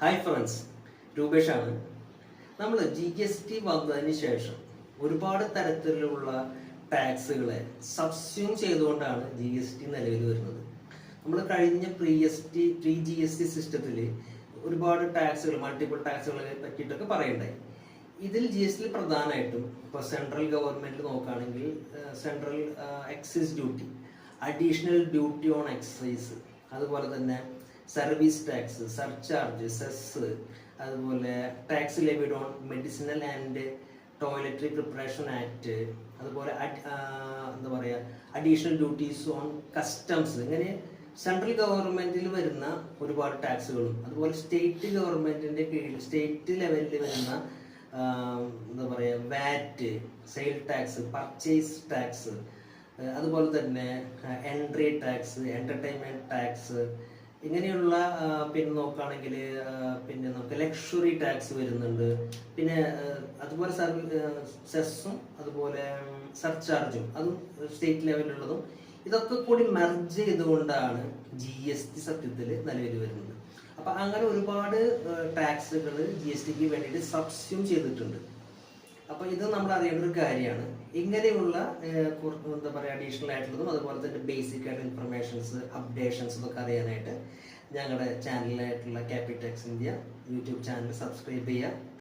Hi friends, രൂപേഷാണ്. നമ്മൾ GST വന്നതിന് ശേഷം ഒരുപാട് തരത്തിലുള്ള ടാക്സുകളെ സബ്സ്യൂം ചെയ്തുകൊണ്ടാണ് GST നിലവിൽ വരുന്നത്. നമ്മൾ കഴിഞ്ഞ പ്രീ GST സിസ്റ്റത്തിൽ ഒരുപാട് ടാക്സുകൾ, മൾട്ടിപ്പിൾ ടാക്സുകളെ പറ്റിയിട്ടൊക്കെ പറയുണ്ടായി. ഇതിൽ GST പ്രധാനമായിട്ടും ഇപ്പോൾ സെൻട്രൽ ഗവൺമെന്റ് നോക്കുകയാണെങ്കിൽ central excise duty, additional duty on excise, അതുപോലെ തന്നെ സർവീസ് ടാക്സ്, സർചാർജ്, സെസ്, അതുപോലെ tax levied on medicinal and toiletry preparation act, അതുപോലെ എന്താ പറയുക അഡീഷണൽ ഡ്യൂട്ടീസ് ഓൺ കസ്റ്റംസ്. ഇങ്ങനെ സെൻട്രൽ ഗവൺമെന്റിൽ വരുന്ന ഒരുപാട് ടാക്സുകളും, അതുപോലെ സ്റ്റേറ്റ് ഗവൺമെന്റിന്റെ കീഴിൽ സ്റ്റേറ്റ് ലെവലിൽ വരുന്ന എന്താ പറയുക വാറ്റ്, സെയിൽ ടാക്സ്, പർച്ചേസ് ടാക്സ്, അതുപോലെ തന്നെ എൻട്രി ടാക്സ്, എന്റർടൈൻമെന്റ് ടാക്സ്, ഇങ്ങനെയുള്ള പിന്നെ നോക്കുകയാണെങ്കിൽ പിന്നെ നമുക്ക് ലക്ഷറി ടാക്സ് വരുന്നുണ്ട്. പിന്നെ അതുപോലെ സെസ്സും അതുപോലെ സർചാർജും അതും സ്റ്റേറ്റ് ലെവലിലുള്ളതും ഇതൊക്കെ കൂടി മെർജ് ചെയ്തുകൊണ്ടാണ് GST സത്യത്തിൽ നിലവിൽ വരുന്നത്. അപ്പൊ അങ്ങനെ ഒരുപാട് ടാക്സുകൾ GSTക്ക് വേണ്ടിയിട്ട് സബ്സ്യൂം ചെയ്തിട്ടുണ്ട്. അപ്പൊ ഇത് നമ്മൾ അറിയേണ്ട ഒരു കാര്യമാണ്. ഇങ്ങനെയുള്ള എന്താ പറയുക അഡീഷണൽ ആയിട്ടുള്ളതും അതുപോലെ തന്നെ ബേസിക് ആയിട്ട് ഇൻഫർമേഷൻസ്, അപ്ഡേഷൻസ് ഒക്കെ അറിയാനായിട്ട് ഞങ്ങളുടെ ചാനലായിട്ടുള്ള ക്യാപിടെക്സ് ഇന്ത്യ യൂട്യൂബ് ചാനൽ സബ്സ്ക്രൈബ് ചെയ്യുക.